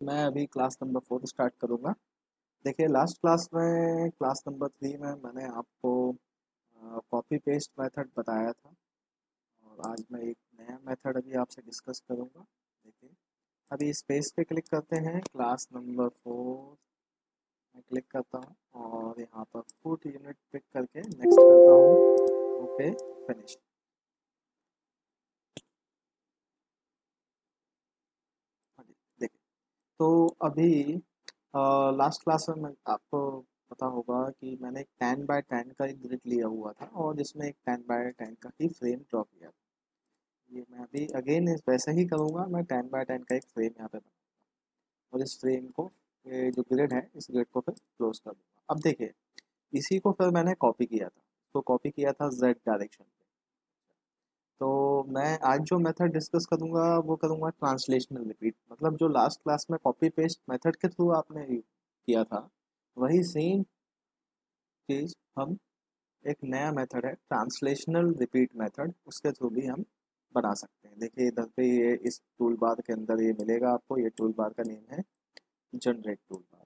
मैं अभी class number 4 start करूँगा। देखिए लास्ट क्लास में क्लास नंबर 3 में मैंने आपको कॉपी पेस्ट मेथड बताया था और आज मैं एक नया मेथड अभी आपसे डिस्कस करूँगा। देखिए अभी स्पेस पे क्लिक करते हैं, क्लास नंबर 4 में क्लिक करता हूँ और यहाँ पर फुट यूनिट पिक करके नेक्स्ट करता हूँ। Okay, finish. हाँ जी, देखिए तो अभी लास्ट क्लास में आपको पता होगा कि मैंने एक 10 बाय 10 का एक ग्रिड लिया हुआ था और जिसमें एक 10 बाय 10 का ही फ्रेम ड्रॉ किया था। ये मैं अभी अगेन वैसा ही करूँगा, मैं 10 बाय 10 का एक फ्रेम यहाँ पे बनाऊंगा और इस फ्रेम को, ये जो ग्रिड है, इस ग्रिड को फिर क्लोज कर दूंगा। अब देखिए इसी को फिर मैंने कॉपी किया था, तो कॉपी किया था जेड डायरेक्शन पे। तो मैं आज जो मेथड डिस्कस करूँगा वो करूँगा ट्रांसलेशनल रिपीट, मतलब जो लास्ट क्लास में कॉपी पेस्ट मेथड के थ्रू आपने किया था वही सेम चीज़ हम एक नया मेथड है ट्रांसलेशनल रिपीट मेथड, उसके थ्रू भी हम बना सकते हैं। देखिए इधर पे ये इस टूल बार के अंदर ये मिलेगा आपको, ये टूल बार का नेम है जनरेट टूल बार।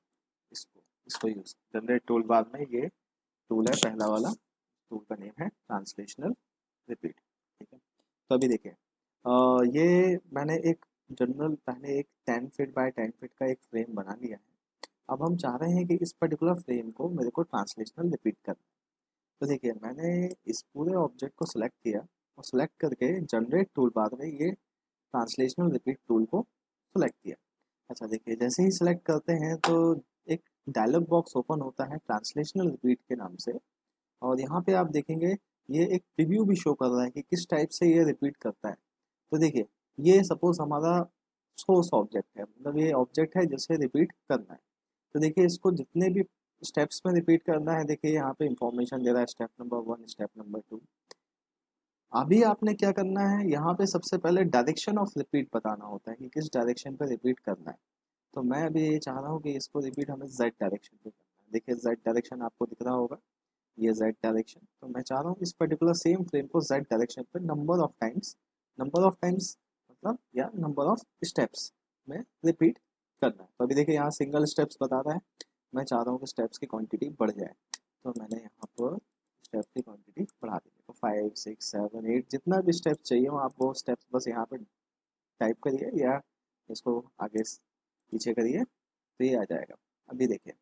इसको इसको यूज़ जनरेट टूल बार में ये टूल है, पहला वाला टूल का नेम है ट्रांसलेशनल रिपीट। ठीक है, तो अभी देखिए ये मैंने एक जनरल पहले एक 10 फीट बाय 10 फीट का एक फ्रेम बना लिया है। अब हम चाह रहे हैं कि इस पर्टिकुलर फ्रेम को मेरे को ट्रांसलेशनल रिपीट करना है। तो देखिए मैंने इस पूरे ऑब्जेक्ट को सिलेक्ट किया और सिलेक्ट करके जनरेट टूल बार में ये ट्रांसलेशनल रिपीट टूल को सिलेक्ट किया। अच्छा देखिए जैसे ही सिलेक्ट करते हैं तो एक डायलॉग बॉक्स ओपन होता है ट्रांसलेशनल रिपीट के नाम से, और यहाँ पे आप देखेंगे ये एक प्रीव्यू भी शो कर रहा है कि किस टाइप से ये रिपीट करता है। तो देखिए ये सपोज हमारा सोर्स ऑब्जेक्ट है, मतलब ये ऑब्जेक्ट है जिसे रिपीट करना है। तो देखिए इसको जितने भी स्टेप्स में रिपीट करना है, देखिए यहाँ पे इंफॉर्मेशन दे रहा है, स्टेप नंबर 1, स्टेप नंबर 2। अभी आपने क्या करना है, यहाँ पे सबसे पहले डायरेक्शन ऑफ रिपीट बताना होता है कि किस डायरेक्शन पे रिपीट करना है। तो मैं अभी ये चाह रहा हूँ कि इसको रिपीट हमें जेड डायरेक्शन पे करना है। देखिए जेड डायरेक्शन आपको दिख रहा होगा, ये जेड डायरेक्शन। तो मैं चाह रहा हूँ इस पर्टिकुलर सेम फ्रेम को जेड डायरेक्शन पे नंबर ऑफ टाइम्स मतलब या नंबर ऑफ स्टेप्स में रिपीट करना है। तो अभी देखिए यहाँ सिंगल स्टेप्स बता रहा है, मैं चाह रहा हूँ कि स्टेप्स की क्वांटिटी बढ़ जाए। तो मैंने यहाँ पर स्टेप की क्वांटिटी बढ़ा दी। तो 5 6 7 8 जितना भी स्टेप्स चाहिए हो आप वो स्टेप्स बस यहाँ पर टाइप करिए या इसको आगे पीछे करिए तो ये आ जाएगा। अभी देखिए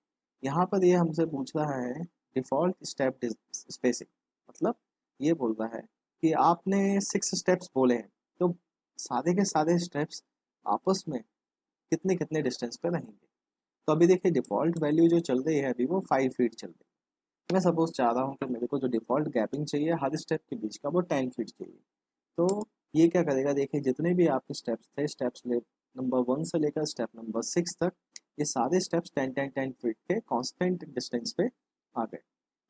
यहाँ पर ये हमसे पूछ रहा है डिफ़ॉल्ट स्टेप स्पेसिंग, मतलब ये बोल रहा है कि आपने 6 स्टेप्स बोले हैं, तो सारे के सारे स्टेप्स आपस में कितने कितने डिस्टेंस पे रहेंगे। तो अभी देखिए डिफ़ॉल्ट वैल्यू जो चल रही है अभी वो 5 फीट चल रही है। मैं सपोज चाह रहा हूँ कि मेरे को जो डिफ़ॉल्ट गैपिंग चाहिए हर स्टेप के बीच का वो 10 फीट चाहिए। तो ये क्या करेगा, देखिए जितने भी आपके स्टेप्स थे, स्टेप्स ले नंबर 1 से लेकर स्टेप नंबर 6 तक, ये सारे स्टेप्स 10 फीट के कांस्टेंट डिस्टेंस पे आ गए।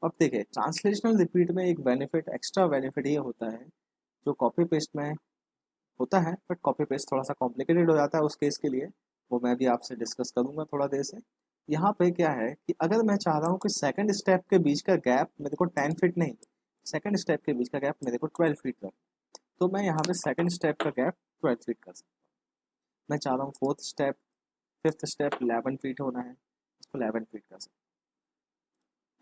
अब देखिए ट्रांसलेशनल रिपीट में एक बेनिफिट, एक्स्ट्रा बेनिफिट ये होता है जो कॉपी पेस्ट में होता है, बट कॉपी पेस्ट थोड़ा सा कॉम्प्लिकेटेड हो जाता है उस केस के लिए, वो मैं भी आपसे डिस्कस करूंगा थोड़ा देर से। यहाँ पे क्या है कि अगर मैं चाह रहा हूँ कि सेकंड स्टेप के बीच का गैप मेरे को 10 फीट नहीं, सेकंड स्टेप के बीच का गैप मेरे को 12 फीट का, तो मैं यहाँ पे सेकंड स्टेप का गैप 12 फीट कर सकता हूँ। मैं चाह रहा हूँ fourth step, fifth step 11 feet होना है, इसको 11 फीट कर सकता हूँ।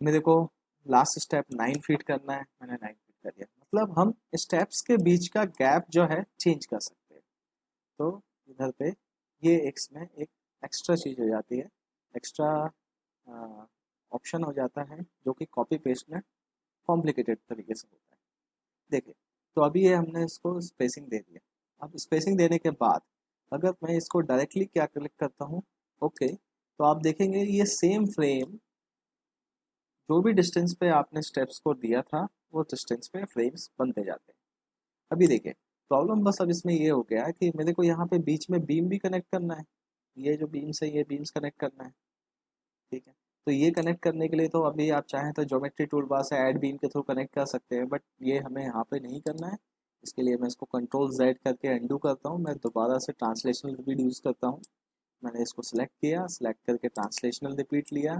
मेरे को लास्ट स्टेप 9 फीट करना है, मैंने 9 फीट कर दिया। मतलब हम स्टेप्स के बीच का गैप जो है चेंज कर सकते हैं। तो इधर पे ये इसमें एक एक्स्ट्रा चीज़ हो जाती है, एक्स्ट्रा ऑप्शन हो जाता है जो कि कॉपी पेस्ट में कॉम्प्लिकेटेड तरीके से होता है। देखिए तो अभी ये हमने इसको स्पेसिंग दे दिया। अब स्पेसिंग देने के बाद अगर मैं इसको डायरेक्टली क्या क्लिक करता हूँ, ओके, तो आप देखेंगे ये सेम फ्रेम जो भी डिस्टेंस पे आपने स्टेप्स को दिया था वो डिस्टेंस पे फ्रेम्स बनते जाते हैं। अभी देखिए प्रॉब्लम बस अब इसमें ये हो गया है कि मेरे को यहाँ पे बीच में बीम भी कनेक्ट करना है, ये जो बीम्स है ये बीम्स कनेक्ट करना है। ठीक है, तो ये कनेक्ट करने के लिए तो अभी आप चाहें तो ज्योमेट्री टूल बार से ऐड बीम के थ्रू कनेक्ट कर सकते हैं, बट ये हमें यहाँ पे नहीं करना है। इसके लिए मैं इसको कंट्रोल जेड करके अंडू करता हूँ, मैं दोबारा से ट्रांसलेशनल रिपीट यूज़ करता हूँ। मैंने इसको सिलेक्ट किया, सिलेक्ट करके ट्रांसलेशनल रिपीट लिया,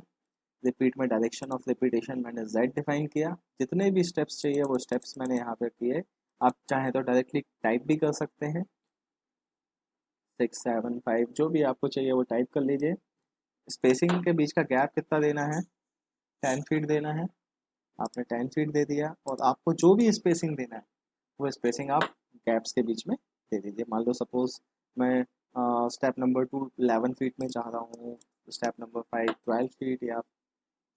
रिपीट में डायरेक्शन ऑफ रिपीटेशन मैंने जेड डिफाइन किया, जितने भी स्टेप्स चाहिए वो स्टेप्स मैंने यहाँ पे किए। आप चाहें तो डायरेक्टली टाइप भी कर सकते हैं, 6 7 5 जो भी आपको चाहिए वो टाइप कर लीजिए। स्पेसिंग के बीच का गैप कितना देना है, 10 फीट देना है। आपने 10 फीट दे दिया, और आपको जो भी स्पेसिंग देना है वो स्पेसिंग आप गैप्स के बीच में दे दीजिए। मान लो सपोज मैं स्टेप नंबर 2 11 फीट में चाह रहा हूँ, स्टेप नंबर 5 12 फीट, या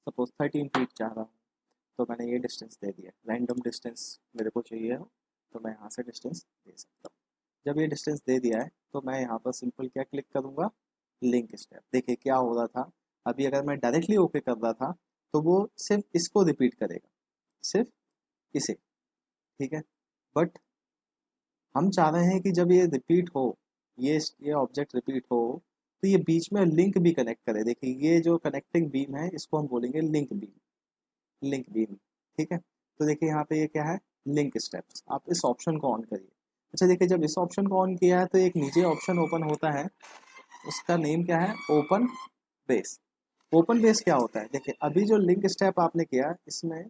सपोज 13 फीट चाह रहा हूँ, तो मैंने ये डिस्टेंस दे दिया। रैंडम डिस्टेंस मेरे को चाहिए हो तो मैं यहाँ से डिस्टेंस दे सकता हूँ। जब ये डिस्टेंस दे दिया है तो मैं यहाँ पर सिंपल क्या क्लिक करूँगा, लिंक स्टेप। देखिए क्या हो रहा था, अभी अगर मैं डायरेक्टली ओके कर रहा था तो वो सिर्फ इसको रिपीट करेगा, सिर्फ इसे, ठीक है। बट हम चाह रहे हैं कि जब ये रिपीट हो, ये ऑब्जेक्ट रिपीट हो, तो ये बीच में लिंक भी कनेक्ट करे। देखिए ये जो कनेक्टिंग बीम है इसको हम बोलेंगे लिंक बीम, लिंक बीम, ठीक है। तो देखिए यहाँ पे ये क्या है, लिंक स्टेप्स। आप इस ऑप्शन को ऑन करिए। अच्छा देखिए, जब इस ऑप्शन को ऑन किया है तो एक नीचे ऑप्शन ओपन होता है, उसका नेम क्या है, ओपन बेस। ओपन बेस क्या होता है, देखिए अभी जो लिंक स्टेप आपने किया इसमें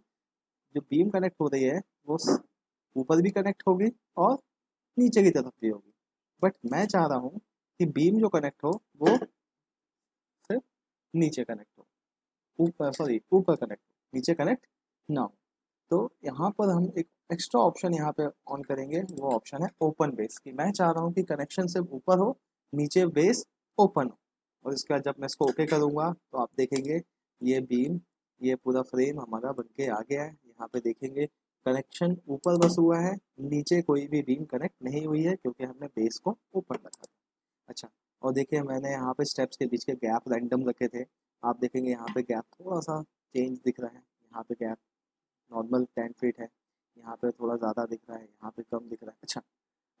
जो बीम कनेक्ट हो रही है वो ऊपर भी कनेक्ट होगी और नीचे की तरफ भी होगी। बट मैं चाह रहा हूँ कि बीम जो कनेक्ट हो वो सिर्फ नीचे कनेक्ट हो, ऊपर सॉरी ऊपर कनेक्ट हो, नीचे कनेक्ट ना हो। तो यहाँ पर हम एक एक्स्ट्रा ऑप्शन यहाँ पे ऑन करेंगे, वो ऑप्शन है ओपन बेस, कि मैं चाह रहा हूँ कि कनेक्शन सिर्फ ऊपर हो, नीचे बेस ओपन हो। और इसके बाद जब मैं इसको ओके करूँगा तो आप देखेंगे ये बीम, ये पूरा फ्रेम हमारा बनके आ गया है। यहाँ पे देखेंगे कनेक्शन ऊपर बस हुआ है, नीचे कोई भी बीम कनेक्ट नहीं हुई है क्योंकि हमने बेस को ऊपर रखा था। अच्छा, और देखिए मैंने यहाँ पे स्टेप्स के बीच के गैप रैंडम रखे थे। आप देखेंगे यहाँ पे गैप थोड़ा सा चेंज दिख रहा है। यहाँ पे गैप नॉर्मल 10 फीट है, यहाँ पे थोड़ा ज़्यादा दिख रहा है, यहाँ पे कम दिख रहा है। अच्छा,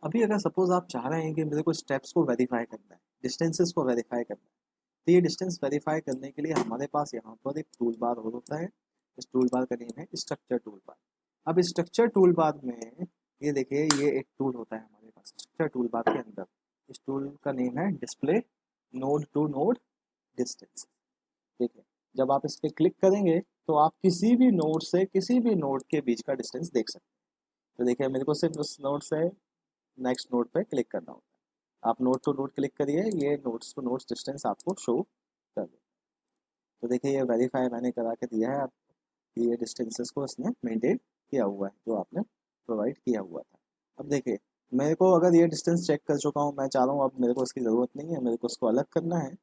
अभी अगर सपोज आप चाह रहे हैं कि मेरे को स्टेप्स को वेरीफाई करना है, डिस्टेंसेस को वेरीफाई करना है, तो ये डिस्टेंस वेरीफाई करने के लिए हमारे पास यहाँ पर एक टूल बार और होता है। इस टूल बार का नेम है स्ट्रक्चर टूल बार। अब स्ट्रक्चर टूल बार में ये देखिए, ये एक टूल होता है हमारे पास स्ट्रक्चर टूल बार के अंदर। इस टूल का नेम है display node to node distance. देखिए जब आप इस पर क्लिक करेंगे तो आप किसी भी नोड से किसी भी नोड के बीच का डिस्टेंस देख सकते हैं। तो देखिए मेरे को सिर्फ उस नोड से नेक्स्ट नोड पे क्लिक करना होता है। आप नोड टू नोड क्लिक करिए, ये नोड्स टू नोड्स डिस्टेंस आपको शो कर दे। तो देखिए ये वेरीफाई मैंने करा के दिया है, आप ये डिस्टेंसेस को इसने मेंटेन किया हुआ है जो आपने प्रोवाइड किया हुआ था। अब देखिए मेरे को अगर ये डिस्टेंस चेक कर चुका हूँ, मैं चाह रहा हूँ अब मेरे को इसकी ज़रूरत नहीं है, मेरे को इसको अलग करना है।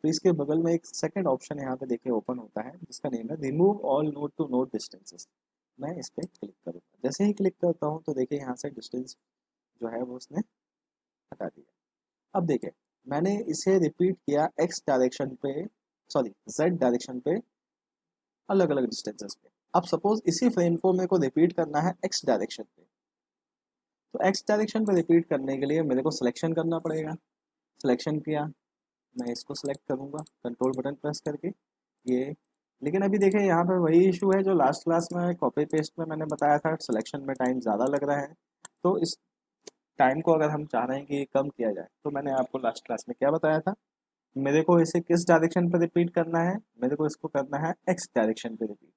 तो इसके बगल में एक सेकंड ऑप्शन यहाँ पे देखिए ओपन होता है जिसका नेम है remove all node to node distances. मैं इस पर क्लिक करूँगा। जैसे ही क्लिक करता हूँ तो देखिए यहाँ से डिस्टेंस जो है वो उसने हटा दिया। अब देखिए मैंने इसे रिपीट किया एक्स डायरेक्शन पे, सॉरी जेड डायरेक्शन पे, अलग अलग डिस्टेंसेस पे। अब सपोज इसी फ्रेम को मेरे को रिपीट करना है एक्स डायरेक्शन पे, तो एक्स डायरेक्शन पे रिपीट करने के लिए मेरे को सिलेक्शन करना पड़ेगा। सिलेक्शन किया, मैं इसको सिलेक्ट करूँगा कंट्रोल बटन प्रेस करके ये। लेकिन अभी देखिए यहाँ पे वही इशू है जो लास्ट क्लास में कॉपी पेस्ट में मैंने बताया था, सिलेक्शन में टाइम ज़्यादा लग रहा है। तो इस टाइम को अगर हम चाह रहे हैं कि कम किया जाए तो मैंने आपको लास्ट क्लास में क्या बताया था, मेरे को इसे किस डायरेक्शन पे रिपीट करना है, मेरे को इसको करना है एक्स डायरेक्शन पे रिपीट।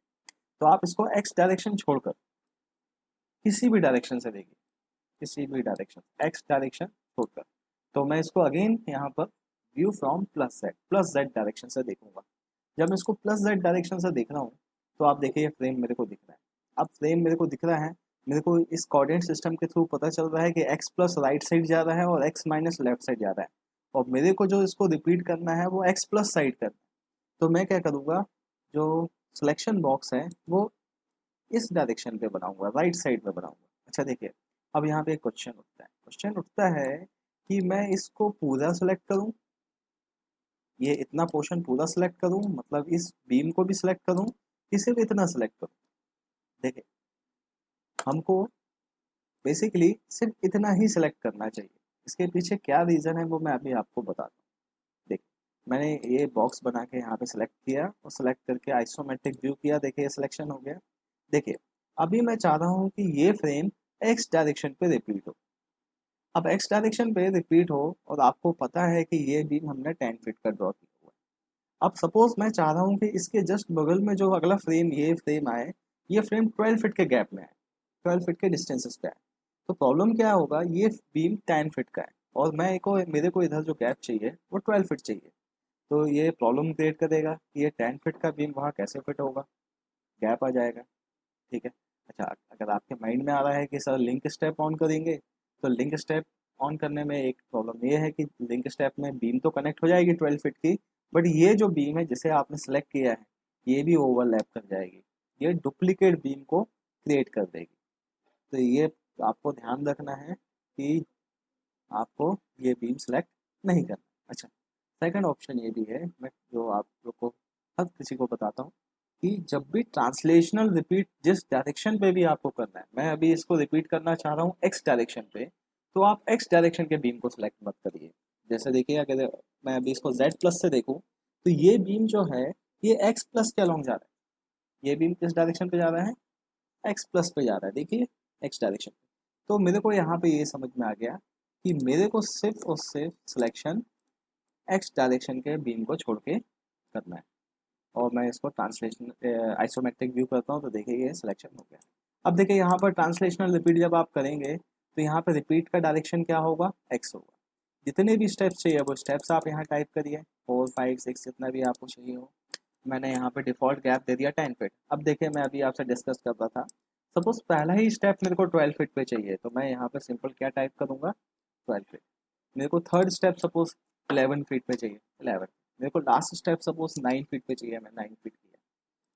तो आप इसको एक्स डायरेक्शन छोड़कर किसी भी डायरेक्शन से देखिए, किसी भी डायरेक्शन, एक्स डायरेक्शन छोड़कर। तो मैं इसको अगेन यहाँ पर view from plus Z direction से देखूंगा। जब मैं इसको प्लस जेड डायरेक्शन से देख रहा हूँ तो आप देखिए फ्रेम मेरे को दिख रहा है। अब फ्रेम मेरे को दिख रहा है, मेरे को इस कोऑर्डिनेट सिस्टम के थ्रू पता चल रहा है कि एक्स प्लस राइट साइड जा रहा है और एक्स माइनस लेफ्ट साइड जा रहा है, और मेरे को जो इसको रिपीट करना है वो एक्स प्लस साइड करना है। तो मैं क्या करूँगा, जो सिलेक्शन बॉक्स है वो इस डायरेक्शन पे बनाऊंगा, राइट साइड पे बनाऊंगा। अच्छा देखिए अब यहाँ पे एक क्वेश्चन उठता है कि मैं इसको पूरा सेलेक्ट करूँ, ये इतना पोर्शन पूरा सेलेक्ट करूँ, मतलब इस बीम को भी सिलेक्ट करूँ, कि सिर्फ इतना सेलेक्ट करूँ। देखिए हमको बेसिकली सिर्फ इतना ही सिलेक्ट करना चाहिए। इसके पीछे क्या रीज़न है वो मैं अभी आपको बताता हूँ। देखिए मैंने ये बॉक्स बना के यहाँ पे सिलेक्ट किया और सिलेक्ट करके आइसोमेट्रिक व्यू किया, देखिए सिलेक्शन हो गया। देखिए अभी मैं चाह रहा हूँ कि ये फ्रेम एक्स डायरेक्शन पे रिपीट हो। अब एक्स डायरेक्शन पे रिपीट हो और आपको पता है कि ये बीम हमने 10 फीट का ड्रॉ किया हुआ है। अब सपोज मैं चाह रहा हूँ कि इसके जस्ट बगल में जो अगला फ्रेम ये फ्रेम आए, ये फ्रेम 12 फीट के गैप में आए, 12 फीट के डिस्टेंसेस पे आए। तो प्रॉब्लम क्या होगा, ये बीम 10 फीट का है, और मेरे को इधर जो गैप चाहिए वो 12 फीट चाहिए। तो ये प्रॉब्लम क्रिएट करेगा कि ये 10 फीट का बीम वहाँ कैसे फिट होगा, गैप आ जाएगा। ठीक है। अच्छा, अगर आपके माइंड में आ रहा है कि सर लिंक स्टेप ऑन करेंगे, तो लिंक स्टेप ऑन करने में एक प्रॉब्लम ये है कि लिंक स्टेप में बीम तो कनेक्ट हो जाएगी 12 फीट की, बट ये जो बीम है जिसे आपने सेलेक्ट किया है ये भी ओवरलैप कर जाएगी, ये डुप्लीकेट बीम को क्रिएट कर देगी। तो ये आपको ध्यान रखना है कि आपको ये बीम सेलेक्ट नहीं करना। अच्छा, सेकंड ऑप्शन ये भी है, मैं जो आप लोग को हर किसी को बताता हूँ, कि जब भी ट्रांसलेशनल रिपीट जिस डायरेक्शन पे भी आपको करना है, मैं अभी इसको रिपीट करना चाह रहा हूँ एक्स डायरेक्शन पे, तो आप एक्स डायरेक्शन के बीम को सिलेक्ट मत करिए। जैसे देखिए, अगर मैं अभी इसको जेड प्लस से देखूँ, तो ये बीम जो है ये एक्स प्लस के अलॉन्ग जा रहा है। ये बीम किस डायरेक्शन पे जा रहा है, एक्स प्लस पे जा रहा है, देखिए एक्स डायरेक्शन पे। तो मेरे को यहाँ पे ये समझ में आ गया कि मेरे को सिर्फ और सिर्फ सिलेक्शन एक्स डायरेक्शन के बीम को छोड़ के करना है। और मैं इसको ट्रांसलेशन आइसोमेट्रिक व्यू करता हूँ, तो देखिए ये सिलेक्शन हो गया। अब देखिए यहाँ पर ट्रांसलेशनल रिपीट जब आप करेंगे, तो यहाँ पर रिपीट का डायरेक्शन क्या होगा, एक्स होगा। जितने भी स्टेप्स चाहिए वो स्टेप्स आप यहाँ टाइप करिए, 4 5 6 जितना भी आपको चाहिए हो। मैंने यहाँ पे डिफ़ॉल्ट गैप दे दिया 10 फीट। अब देखिए, मैं अभी आपसे डिस्कस कर रहा था, सपोज पहला ही स्टेप मेरे को 12 फीट पे चाहिए, तो मैं यहाँ पे सिंपल क्या टाइप करूँगा, 12 फीट। मेरे को थर्ड स्टेप सपोज 11 फीट पे चाहिए, 11। मेरे को लास्ट स्टेप सपोज 9 फीट पे चाहिए, मैं 9 फीट किया।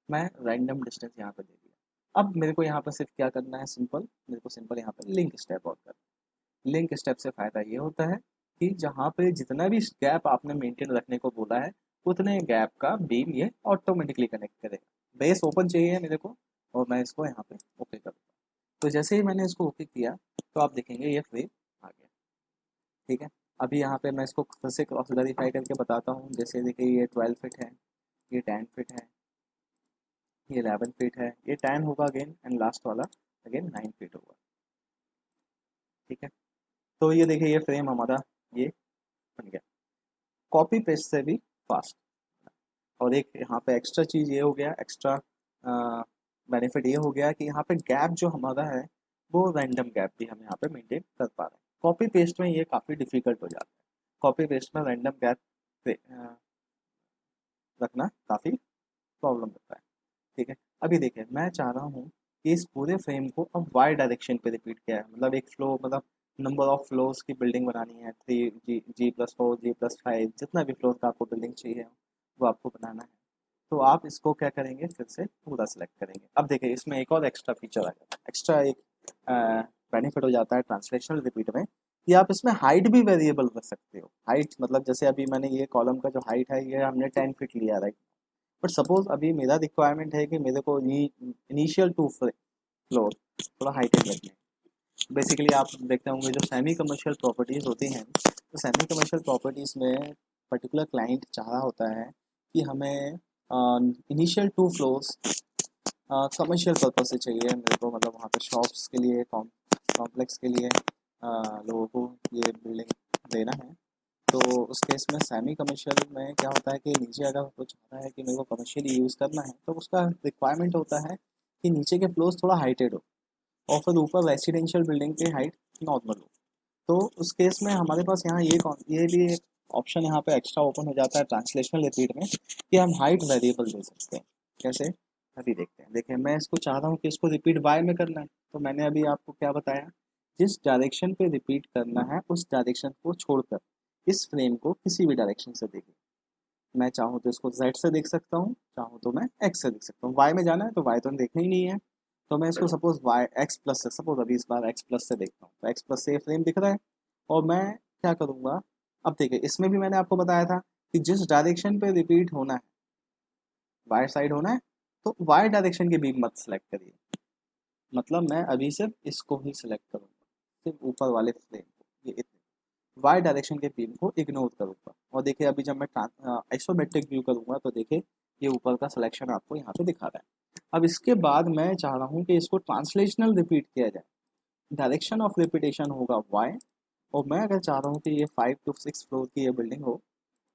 मैं रैंडम डिस्टेंस यहाँ पे दे दिया। अब मेरे को यहाँ पर सिर्फ क्या करना है, सिंपल मेरे को सिंपल यहाँ पे लिंक स्टेप और करना है। लिंक स्टेप से फ़ायदा ये होता है कि जहाँ पे जितना भी गैप आपने मेंटेन रखने को बोला है, उतने गैप का बीम ये ऑटोमेटिकली कनेक्ट करेगा। बेस ओपन चाहिए मेरे को, और मैं इसको यहाँ पे ओके करूँगा। तो जैसे ही मैंने इसको ओके किया, तो आप देखेंगे ये फ्रेम आ गया। ठीक है। अभी यहाँ पे मैं इसको फिर से क्रॉस वेरीफाई करके बताता हूँ। जैसे देखिए, ये 12 फीट है, ये 10 फीट है, ये 11 फीट है, ये 10 होगा अगेन, एंड लास्ट वाला अगेन 9 फीट होगा। ठीक है। तो ये देखिए, ये फ्रेम हमारा ये बन गया, कॉपी पेस्ट से भी फास्ट। और एक यहाँ पे एक्स्ट्रा चीज़ ये हो गया, एक्स्ट्रा बेनिफिट ये हो गया कि यहाँ पे गैप जो हमारा है वो रैंडम गैप भी हम यहाँ पे मेंटेन कर पा रहे हैं। कॉपी पेस्ट में ये काफ़ी डिफिकल्ट हो जाता है, कॉपी पेस्ट में रैंडम गैप रखना काफ़ी प्रॉब्लम होता है। ठीक है। अभी देखिए, मैं चाह रहा हूँ कि इस पूरे फ्रेम को अब वाई डायरेक्शन पे रिपीट किया है, मतलब एक फ्लो, मतलब नंबर ऑफ फ्लोर्स की बिल्डिंग बनानी है, 3 G+4 G+5 जितना भी फ्लोर का आपको बिल्डिंग चाहिए वो आपको बनाना है। तो आप इसको क्या करेंगे, फिर से पूरा सेलेक्ट करेंगे। अब देखिए, इसमें एक और एक्स्ट्रा फीचर आ जाता है, एक्स्ट्रा एक बेनिफिट हो जाता है ट्रांसलेशनल रिपीट में, कि आप इसमें हाइट भी वेरिएबल कर सकते हो। हाइट मतलब जैसे अभी मैंने ये कॉलम का जो हाइट है ये हमने 10 फीट लिया, राइट। बट सपोज अभी मेरा रिक्वायरमेंट है कि मेरे को इनिशियल 2 फ्लोर थोड़ा हाइटेड रखने हैं। बेसिकली आप देखते होंगे जो सेमी कमर्शियल प्रॉपर्टीज़ होती हैं, तो सेमी कमर्शियल प्रॉपर्टीज़ में पर्टिकुलर क्लाइंट चाह रहा होता है कि हमें इनिशियल 2 फ्लोर्स कमर्शियल पर्पज से चाहिए मेरे को, मतलब वहाँ पे शॉप्स के लिए, कॉम्प्लेक्स के लिए लोगों को ये बिल्डिंग देना है। तो उस केस में सेमी कमर्शियल में क्या होता है कि नीचे अगर वो चाहता है कि मेरे को कमर्शियली यूज़ करना है, तो उसका रिक्वायरमेंट होता है कि नीचे के फ्लोर्स थोड़ा हाइटेड हो, और फिर ऊपर रेसिडेंशियल बिल्डिंग की हाइट नॉर्मल हो। तो उस केस में हमारे पास यहाँ ये भी एक ऑप्शन यहाँ पे एक्स्ट्रा ओपन हो जाता है ट्रांसलेशनल रिपीट में, कि हम हाइट वेरिएबल दे सकते हैं। कैसे, अभी देखते हैं। देखिए, मैं इसको चाह रहा हूँ कि इसको रिपीट वाई में करना है, तो मैंने अभी आपको क्या बताया, जिस डायरेक्शन पे रिपीट करना है उस डायरेक्शन को छोड़कर इस फ्रेम को किसी भी डायरेक्शन से देखिए। मैं चाहूँ तो इसको जेड से देख सकता हूँ, चाहूँ तो मैं एक्स से देख सकता हूँ। वाई में जाना है तो वाई तो देखना ही नहीं है, तो मैं इसको सपोज वाई एक्स प्लस से, सपोज अभी इस बार एक्स प्लस से देखता हूँ, तो एक्स प्लस से ये फ्रेम दिख रहा है। और मैं क्या करूँगा, अब देखिए इसमें भी मैंने आपको बताया था कि जिस डायरेक्शन पे रिपीट होना है, वाई साइड होना है, तो वाई डायरेक्शन के बीम मत सेलेक्ट करिए। मतलब मैं अभी सिर्फ इसको ही सिलेक्ट करूँगा, सिर्फ ऊपर वाले फ्रेम को, ये इतने वाई डायरेक्शन के बीम को इग्नोर करूँगा। और देखिए, अभी जब मैं आइसोमेट्रिक व्यू करूँगा, तो देखिए ये ऊपर का सिलेक्शन आपको यहाँ पे दिखा रहा है। अब इसके बाद मैं चाह रहा हूँ कि इसको ट्रांसलेशनल रिपीट किया जाए, डायरेक्शन ऑफ रिपीटेशन होगा वाई। और मैं अगर चाह रहा हूँ कि ये 5 to 6 फ्लोर की ये बिल्डिंग हो,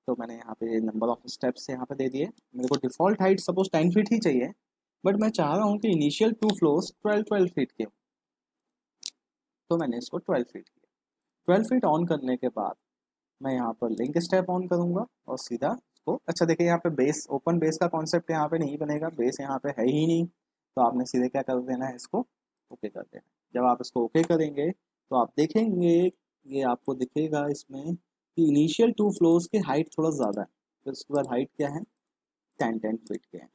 तो मैंने यहाँ पे नंबर ऑफ स्टेप्स यहाँ पे दे दिए। मेरे को डिफ़ॉल्ट हाइट सपोज 10 फीट ही चाहिए, बट मैं चाह रहा हूँ कि इनिशियल 2 फ्लोर्स 12 12 फीट के हो, तो मैंने इसको 12 फीट किया। 12 फीट ऑन करने के बाद मैं यहाँ पर लिंक स्टेप ऑन करूँगा और सीधा इसको, अच्छा देखिए यहाँ पे बेस, ओपन बेस का कॉन्सेप्ट यहाँ पे नहीं बनेगा, बेस यहाँ पे है ही नहीं, तो आपने सीधे क्या कर देना है, इसको ओके कर देना है। जब आप इसको ओके करेंगे तो आप देखेंगे, ये आपको दिखेगा इसमें कि इनिशियल 2 फ्लोर्स की हाइट थोड़ा ज़्यादा है, फिर उसके बाद हाइट क्या है, 10 फीट के हैं।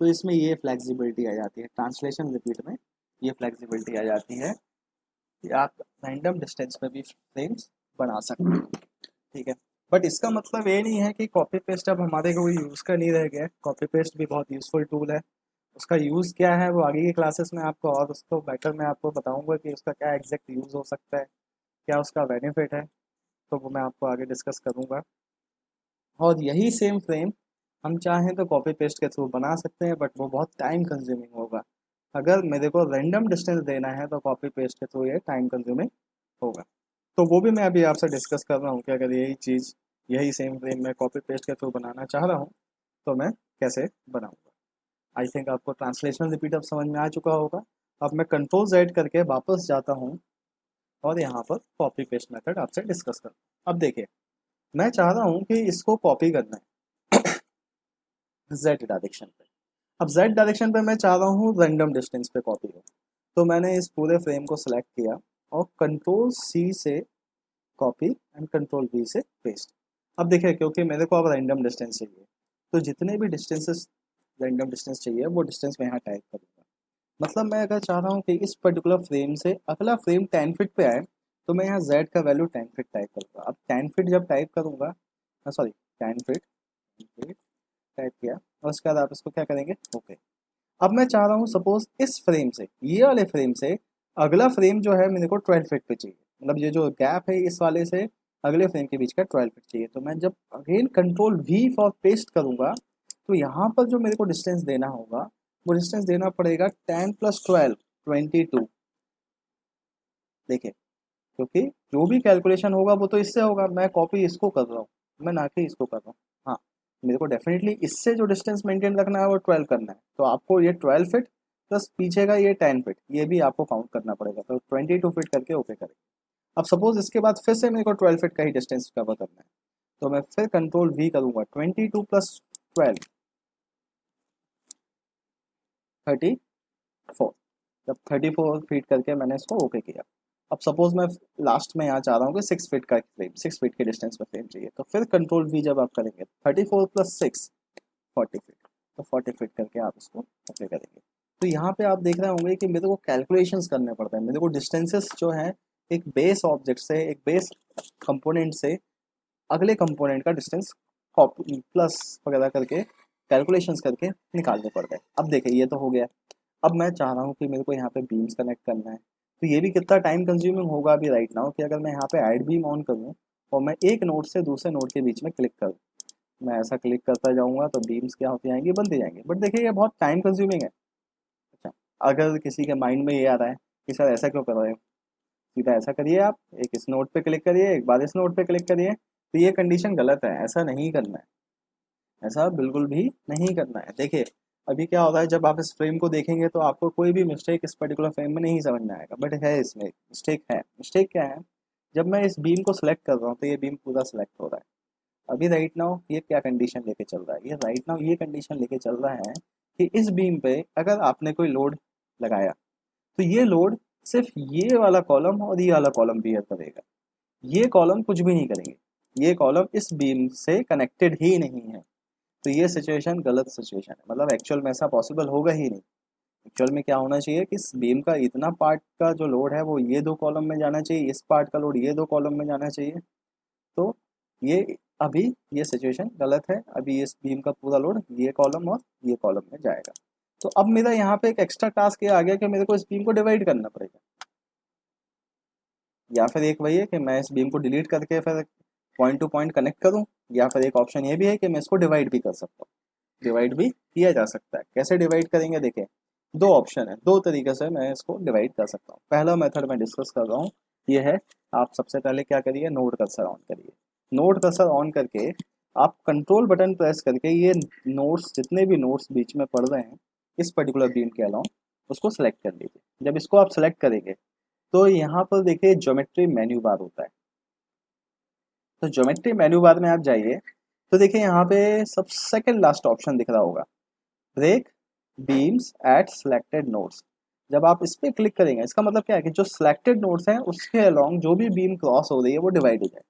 तो इसमें ये फ्लेक्सिबिलिटी आ जाती है, ट्रांसलेशन रिपीट में ये फ्लेक्सिबिलिटी आ जाती है कि आप रैंडम डिस्टेंस पे भी फ्रेम्स बना सकते हो, ठीक है। बट इसका मतलब ये नहीं है कि कॉपी पेस्ट अब हमारे कोई यूज़ का नहीं रह गया है। कॉपी पेस्ट भी बहुत यूज़फुल टूल है। उसका यूज़ क्या है वो आगे की क्लासेस में आपको और उसको बेटर मैं आपको बताऊंगा कि उसका क्या एग्जैक्ट यूज़ हो सकता है, क्या उसका बेनिफिट है, तो वो मैं आपको आगे डिस्कस करूंगा। और यही सेम फ्रेम हम चाहें तो कॉपी पेस्ट के थ्रू बना सकते हैं, बट वो बहुत टाइम कंज्यूमिंग होगा। अगर मेरे को रैंडम डिस्टेंस देना है तो कॉपी पेस्ट के थ्रू ये टाइम कंज्यूमिंग होगा। तो वो भी मैं अभी आपसे डिस्कस कर रहा हूँ कि अगर यही चीज़, यही सेम फ्रेम मैं कॉपी पेस्ट के थ्रू बनाना चाह रहा हूँ तो मैं कैसे बनाऊँगा। आई थिंक आपको ट्रांसलेशन रिपीट अब समझ में आ चुका होगा। अब मैं कंट्रोल Z करके वापस जाता हूँ और यहाँ पर कॉपी पेस्ट मेथड आपसे डिस्कस कर। अब देखिए, मैं चाह रहा हूँ कि इसको कॉपी करना है Z डायरेक्शन पे। अब Z डायरेक्शन पे मैं चाह रहा हूँ रैंडम डिस्टेंस पे कॉपी हो, तो मैंने इस पूरे फ्रेम को सिलेक्ट किया और कंट्रोल C से कॉपी एंड कंट्रोल V से पेस्ट। अब देखिए, क्योंकि मेरे को अब रैंडम डिस्टेंस चाहिए, तो जितने भी डिस्टेंसेस रैंडम डिस्टेंस चाहिए वो डिस्टेंस मैं यहाँ टाइप करूँगा। मतलब मैं अगर चाह रहा हूँ कि इस पर्टिकुलर फ्रेम से अगला फ्रेम 10 फीट पे आए, तो मैं यहाँ Z का वैल्यू 10 फीट टाइप करूँगा। अब 10 फीट जब टाइप करूँगा, सॉरी 10 फीट टाइप किया और उसके बाद आप इसको क्या करेंगे, ओके। अब मैं चाह रहा हूँ सपोज इस फ्रेम से, ये वाले फ्रेम से अगला फ्रेम जो है मेरे को 12 फीट पे चाहिए, मतलब ये जो गैप है इस वाले से अगले फ्रेम के बीच का 12 फीट चाहिए। तो मैं जब again control V for paste करूँगा, तो यहाँ पर जो मेरे को डिस्टेंस देना होगा वो डिस्टेंस देना पड़ेगा 10 + 12 22। देखिए, क्योंकि जो भी कैलकुलेशन होगा वो तो इससे होगा, मैं कॉपी इसको कर रहा हूँ, मैं ना कि इसको कर रहा हूँ। हाँ, मेरे को डेफिनेटली इससे जो डिस्टेंस मेंटेन रखना है वो 12 करना है, तो आपको ये 12 फीट प्लस पीछे का ये 10 फीट ये भी आपको काउंट करना पड़ेगा, तो 22 फीट करके ओके करें। अब सपोज इसके बाद फिर से मेरे को 12 फीट का ही डिस्टेंस कवर करना है, तो मैं फिर कंट्रोल V करूँगा, 22 + 12 34। जब 34 फीट करके मैंने इसको ओके किया, अब सपोज मैं लास्ट में यहाँ चाह रहा हूँ कि 6 फीट का फ्रेम, 6 फीट के डिस्टेंस पर फ्रेम चाहिए, तो फिर कंट्रोल V जब आप करेंगे 34 + 6 40 फीट, तो 40 फीट करके आप इसको ओके करेंगे। तो यहाँ पे आप देख रहे होंगे कि मेरे को कैलकुलेशंस करने पड़ते हैं, मेरे को डिस्टेंसेस जो है एक बेस ऑब्जेक्ट से, एक बेस कंपोनेंट से अगले कंपोनेंट का डिस्टेंस कॉपी प्लस वगैरह करके कैलकुलेशंस करके निकालने पड़ते हैं। अब देखिए, ये तो हो गया। अब मैं चाह रहा हूँ कि मेरे को यहाँ पे बीम्स कनेक्ट करना है, तो ये भी कितना टाइम कंज्यूमिंग होगा अभी राइट नाउ, कि अगर मैं यहाँ पे ऐड बीम ऑन करूँ और मैं एक नोड से दूसरे नोड के बीच में क्लिक करूँ, मैं ऐसा क्लिक करता जाऊँगा तो बीम्स क्या होती जाएंगी, बनती जाएंगी। बट देखिए, ये बहुत टाइम कंज्यूमिंग है। अच्छा, अगर किसी के माइंड में ये आ रहा है कि सर ऐसा क्यों कर रहे हो, सीधा ऐसा करिए, आप एक इस नोड पे क्लिक करिए, एक बाद इस नोड पे क्लिक करिए, तो ये कंडीशन गलत है, ऐसा नहीं करना है, ऐसा बिल्कुल भी नहीं करना है। देखिए, अभी क्या होता है, जब आप इस फ्रेम को देखेंगे तो आपको कोई भी मिस्टेक इस पर्टिकुलर फ्रेम में नहीं समझ में आएगा, बट है इसमें मिस्टेक है। मिस्टेक क्या है, जब मैं इस बीम को सिलेक्ट कर रहा हूँ तो ये बीम पूरा सिलेक्ट हो रहा है। अभी राइट नाउ ये क्या कंडीशन लेके चल रहा है, ये राइट नाउ ये कंडीशन लेके चल रहा है कि इस बीम पे अगर आपने कोई लोड लगाया तो ये लोड सिर्फ ये वाला कॉलम और ये वाला कॉलम बियर करेगा, ये कॉलम कुछ भी नहीं करेंगे, ये कॉलम इस बीम से कनेक्टेड ही नहीं है। तो ये सिचुएशन गलत सिचुएशन है, मतलब एक्चुअल में ऐसा पॉसिबल होगा ही नहीं। एक्चुअल में क्या होना चाहिए कि इस बीम का इतना पार्ट का जो लोड है वो ये दो कॉलम में जाना चाहिए, इस पार्ट का लोड ये दो कॉलम में जाना चाहिए। तो ये अभी ये सिचुएशन गलत है, अभी इस बीम का पूरा लोड ये कॉलम और ये कॉलम में जाएगा। तो अब मेरा यहाँ पे एक एक्स्ट्रा टास्क ये आ गया कि मेरे को इस बीम को डिवाइड करना पड़ेगा, या फिर एक वही है कि मैं इस बीम को डिलीट करके फिर पॉइंट टू पॉइंट कनेक्ट करूँ, या फिर एक ऑप्शन ये भी है कि मैं इसको डिवाइड भी कर सकता हूँ। डिवाइड भी किया जा सकता है। कैसे डिवाइड करेंगे, देखें, दो ऑप्शन है, दो तरीके से मैं इसको डिवाइड कर सकता हूँ। पहला मेथड मैं डिस्कस कर रहा हूँ, ये है, आप सबसे पहले क्या करिए, नोड कर्सर ऑन करिए। नोड कर्सर ऑन करके आप कंट्रोल बटन प्रेस करके ये नोड्स, जितने भी नोड्स बीच में पड़ रहे हैं इस पर्टिकुलर बीम के अलावा, उसको सेलेक्ट कर लीजिए। जब इसको आप सेलेक्ट करेंगे तो यहाँ पर देखिए ज्योमेट्री मेन्यू बार होता है, तो ज्योमेट्री मेन्यू बार में आप जाइए, तो देखिए यहाँ पे सब सेकंड लास्ट ऑप्शन दिख रहा होगा, break beams at selected nodes. जब आप इस पे क्लिक करेंगे, इसका मतलब क्या है कि जो सिलेक्टेड नोड्स हैं उसके अलोंग जो भी बीम क्रॉस हो रही है वो डिवाइड हो जाए।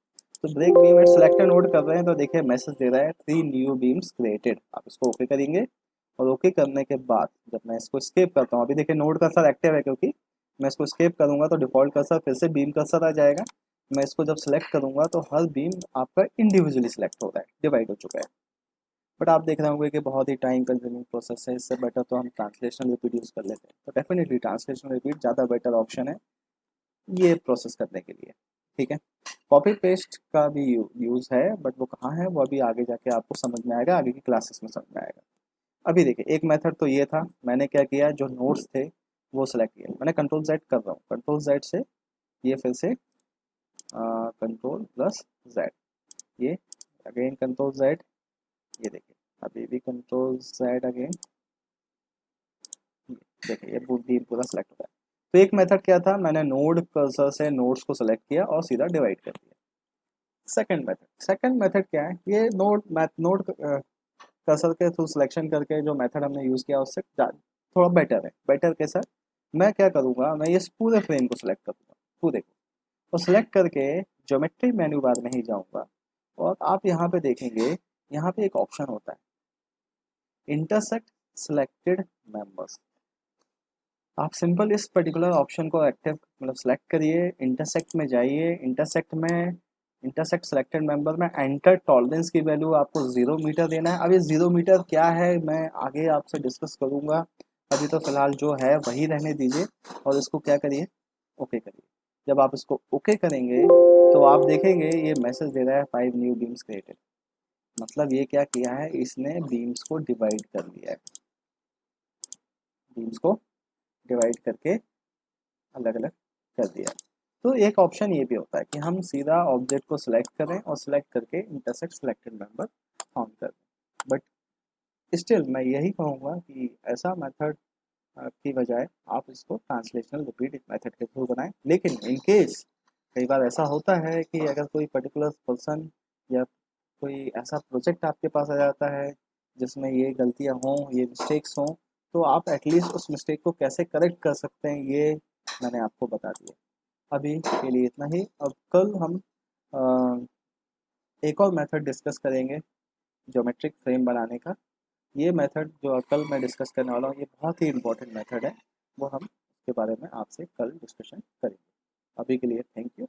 तो break beam at selected node कर रहे हैं तो देखिए मैसेज दे रहा है 3 न्यू बीम्स क्रिएटेड। आप इसको ओके करेंगे और ओके करने के बाद जब मैं इसको स्केप करता हूँ, अभी देखिए नोड कर्सर एक्टिव है क्योंकि मैं इसको स्केप करूंगा तो डिफॉल्ट कर्सर फिर से बीम कर्सर आ जाएगा। मैं इसको जब सिलेक्ट करूंगा तो हर बीम आपका इंडिविजुअली सिलेक्ट हो रहा है, डिवाइड हो चुका है। बट आप देख रहे होंगे कि बहुत ही टाइम कंज्यूमिंग प्रोसेस है, इससे बेटर तो हम ट्रांसलेशन रिपीट यूज़ कर लेते हैं। तो डेफिनेटली ट्रांसलेशन रिपीट ज़्यादा बेटर ऑप्शन है ये प्रोसेस करने के लिए। ठीक है, कॉपी पेस्ट का भी यूज़ है बट वो कहाँ है वो अभी आगे जाके आपको समझ में आएगा, आगे की क्लासेस में समझ में आएगा। अभी देखिए एक मेथड तो ये था, मैंने क्या किया, जो नोट्स थे वो सिलेक्ट किया, मैंने कंट्रोल जेड कर रहा हूँ, कंट्रोल जेड से ये फिर से कंट्रोल प्लस जेड, ये अगेन कंट्रोल जेड, ये देखिए अभी भी कंट्रोल जेड अगेन, देखिए ये बीम पूरा सेलेक्ट होता है। तो एक मेथड क्या था, मैंने नोड कर्सर से नोड्स को सेलेक्ट किया और सीधा डिवाइड कर दिया। सेकंड मेथड क्या है, ये नोड कर्सर के थ्रू सिलेक्शन करके जो मेथड हमने यूज़ किया उससे थोड़ा बेटर है। बेटर के साथ मैं क्या करूँगा, मैं ये पूरे फ्रेम को सिलेक्ट करूँगा पूरे को, और सिलेक्ट करके ज्योमेट्री मेन्यू बार में ही जाऊँगा और आप यहाँ पे देखेंगे, यहाँ पे एक ऑप्शन होता है इंटरसेक्ट सिलेक्टेड मेंबर्स। आप सिंपल इस पर्टिकुलर ऑप्शन को एक्टिव मतलब सेलेक्ट करिए, इंटरसेक्ट में जाइए, इंटरसेक्ट सेलेक्टेड मेंबर में एंटर टॉलरेंस की वैल्यू आपको 0 मीटर देना है। अब ये 0 मीटर क्या है मैं आगे आपसे डिस्कस करूंगा, अभी तो फिलहाल जो है वही रहने दीजिए और इसको क्या करिए, ओके करिए। जब आप इसको ओके करेंगे तो आप देखेंगे ये मैसेज दे रहा है 5 न्यू बीम्स क्रिएटेड। मतलब ये क्या किया है, इसने बीम्स को डिवाइड कर दिया है, बीम्स को डिवाइड करके अलग अलग कर दिया। तो एक ऑप्शन ये भी होता है कि हम सीधा ऑब्जेक्ट को सिलेक्ट करें और सिलेक्ट करके इंटरसेक्ट सिलेक्टेड मेंबर फाउंड कर दें। बट स्टिल मैं यही कहूँगा कि ऐसा मेथड की बजाय आप इसको ट्रांसलेशनल रिपीट मेथड के थ्रू बनाएं। लेकिन इन केस कई बार ऐसा होता है कि अगर कोई पर्टिकुलर पर्सन या कोई ऐसा प्रोजेक्ट आपके पास आ जाता है जिसमें ये गलतियाँ हों, ये मिस्टेक्स हों, तो आप एटलीस्ट उस मिस्टेक को कैसे करेक्ट कर सकते हैं ये मैंने आपको बता दिया। अभी के लिए इतना ही। अब कल हम एक और मेथड डिस्कस करेंगे ज्योमेट्रिक फ्रेम बनाने का। ये मेथड जो कल मैं डिस्कस करने वाला हूँ ये बहुत ही इंपॉर्टेंट मेथड है, वो हम उसके बारे में आपसे कल डिस्कशन करेंगे। अभी के लिए थैंक यू।